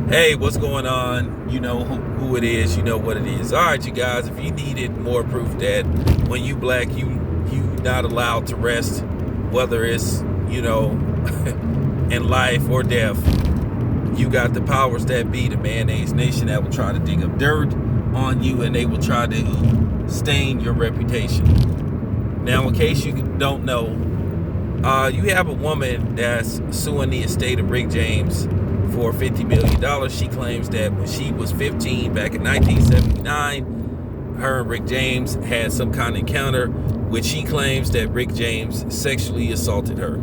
Hey, what's going on? You know who it is. You know what it is. All right, you guys. If you needed more proof that when you black, you not allowed to rest, whether it's in life or death, you got the powers that be, the mayonnaise nation, that will try to dig up dirt on you, and they will try to stain your reputation. Now, in case you don't know, you have a woman that's suing the estate of Rick James for $50 million. She claims that when she was 15 back in 1979, her and Rick James had some kind of encounter, which she claims that Rick James sexually assaulted her.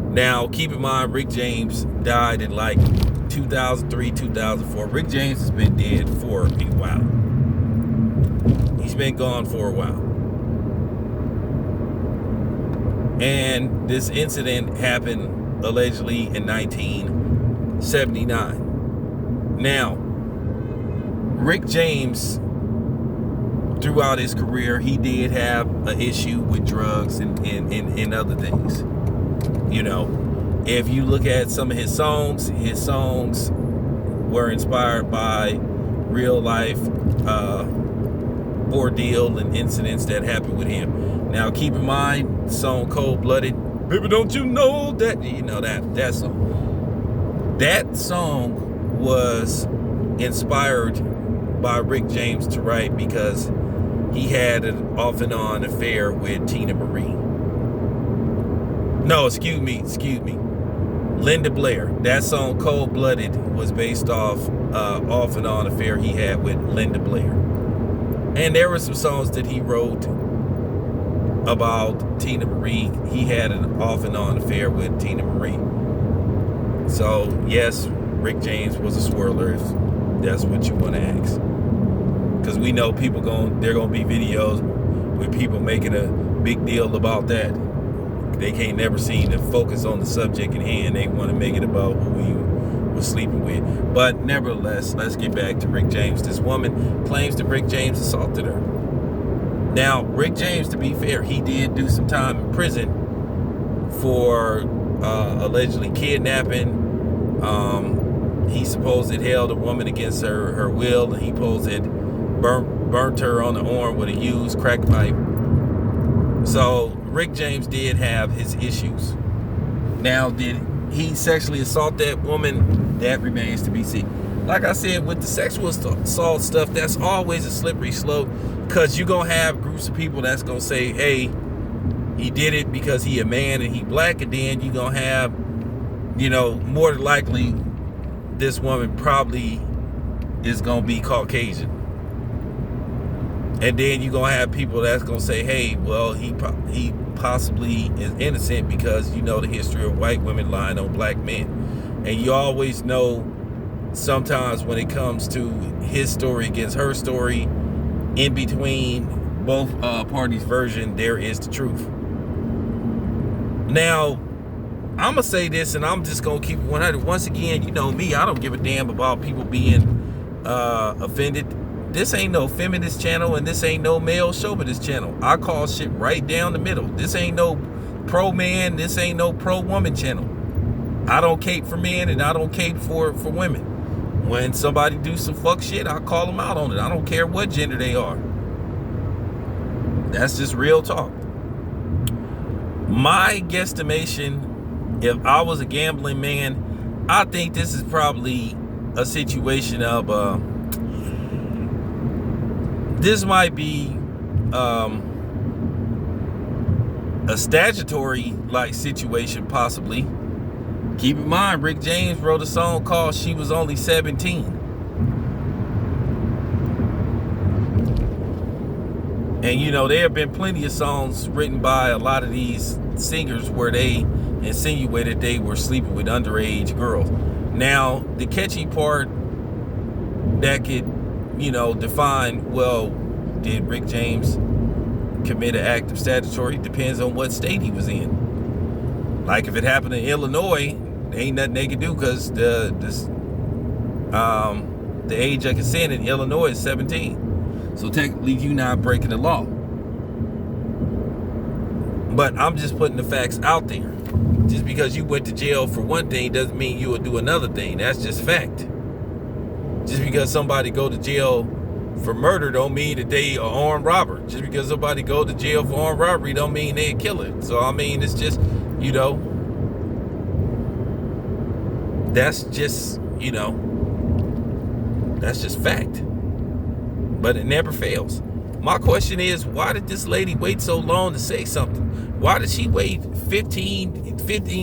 Now, keep in mind, Rick James died in like 2003, 2004. Rick James has been dead for a while. He's been gone for a while. And this incident happened allegedly in 1979. Now, Rick James, throughout his career, he did have an issue with drugs and other things. You know, if you look at some of his songs were inspired by real life ordeal and incidents that happened with him. Now, keep in mind, song Cold Blooded, baby, don't you know that, that song. That song was inspired by Rick James to write because he had an off and on affair with Tina Marie. No, excuse me. Linda Blair. That song Cold Blooded was based off and on affair he had with Linda Blair. And there were some songs that he wrote about Tina Marie. He had an off and on affair with Tina Marie. So, yes, Rick James was a swirler, if that's what you want to ask. Because we know there are going to be videos with people making a big deal about that. They can't never seem to focus on the subject at hand. They want to make it about who he was sleeping with. But nevertheless, let's get back to Rick James. This woman claims that Rick James assaulted her. Now, Rick James, to be fair, he did do some time in prison for allegedly kidnapping. He supposedly held a woman against her will, and he supposedly burnt her on the arm with a used crack pipe. So Rick James did have his issues. Now, did he sexually assault that woman? That remains to be seen. Like I said, with the sexual assault stuff, that's always a slippery slope, because you're going to have groups of people that's going to say, hey, he did it because he a man and he black, and then you're going to have, more than likely, this woman probably is going to be Caucasian. And then you're going to have people that's going to say, hey, well, he possibly is innocent because the history of white women lying on black men. And you always know sometimes when it comes to his story against her story, in between both parties' version, there is the truth. Now, I'm going to say this, and I'm just going to keep it 100. Once again, you know me, I don't give a damn about people being offended. This ain't no feminist channel, and this ain't no male chauvinist channel. I call shit right down the middle. This ain't no pro-man, this ain't no pro-woman channel. I don't cape for men, and I don't cape for women. When somebody do some fuck shit, I call them out on it. I don't care what gender they are. That's just real talk. My guesstimation, if I was a gambling man, I think this is probably a situation of this might be a statutory like situation, possibly. Keep in mind, Rick James wrote a song called She Was Only 17. And there have been plenty of songs written by a lot of these singers where they insinuated they were sleeping with underage girls. Now, the catchy part that could define, well, did Rick James commit an act of statutory? Depends on what state he was in. Like if it happened in Illinois, there ain't nothing they can do, because the age of consent in Illinois is 17. So technically you're not breaking the law. But I'm just putting the facts out there. Just because you went to jail for one thing doesn't mean you will do another thing. That's just fact. Just because somebody go to jail for murder don't mean that they are armed robber. Just because somebody go to jail for armed robbery don't mean they a killer. So I mean, it's just, you know, that's just, you know, that's just fact. But it never fails. My question is, why did this lady wait so long to say something? Why did she wait 15,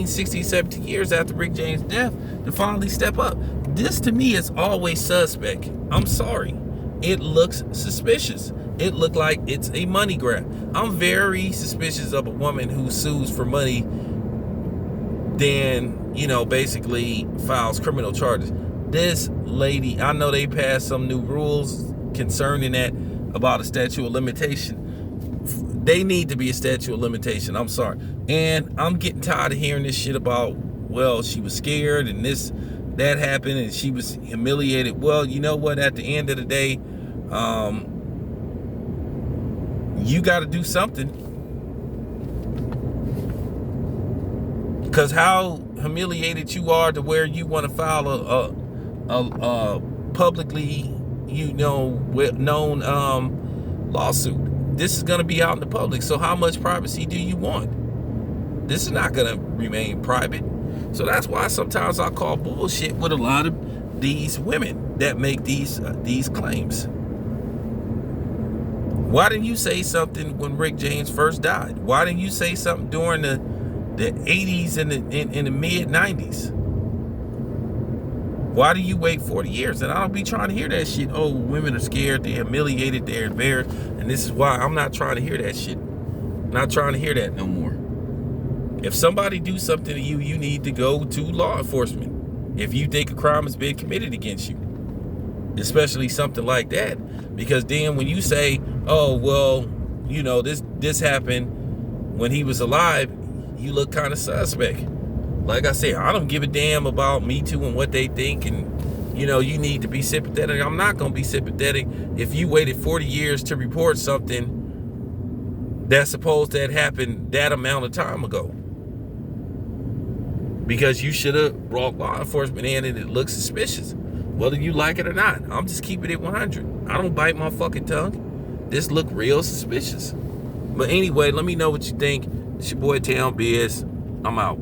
16, 17 years after Rick James' death to finally step up? This to me is always suspect. I'm sorry. It looks suspicious. It looked like it's a money grab. I'm very suspicious of a woman who sues for money, then, you know, basically files criminal charges. This lady, I know they passed some new rules concerning that about a statute of limitation. They need to be a statute of limitation. I'm sorry. And I'm getting tired of hearing this shit about, well, she was scared and that happened and she was humiliated. Well, you know what? At the end of the day, you got to do something. Because how humiliated you are to where you want to file a publicly, you know, known lawsuit. This is going to be out in the public. So how much privacy do you want? This is not going to remain private. So that's why sometimes I call bullshit with a lot of these women that make these claims. Why didn't you say something when Rick James first died? Why didn't you say something during the 80s and in the mid 90s? Why do you wait 40 years? And I don't be trying to hear that shit. Oh, women are scared, they're humiliated, they're embarrassed. And this is why I'm not trying to hear that shit. I'm not trying to hear that no more. If somebody do something to you, you need to go to law enforcement. If you think a crime has been committed against you. Especially something like that. Because then when you say, oh, well, you know, this happened when he was alive, you look kind of suspect. Like I said, I don't give a damn about Me Too and what they think, and you know, you need to be sympathetic. I'm not going to be sympathetic if you waited 40 years to report something that's supposed to have happened that amount of time ago. Because you should have brought law enforcement in and it looks suspicious. Whether you like it or not, I'm just keeping it 100. I don't bite my fucking tongue. This look real suspicious. But anyway, let me know what you think. It's your boy Town Biz. I'm out.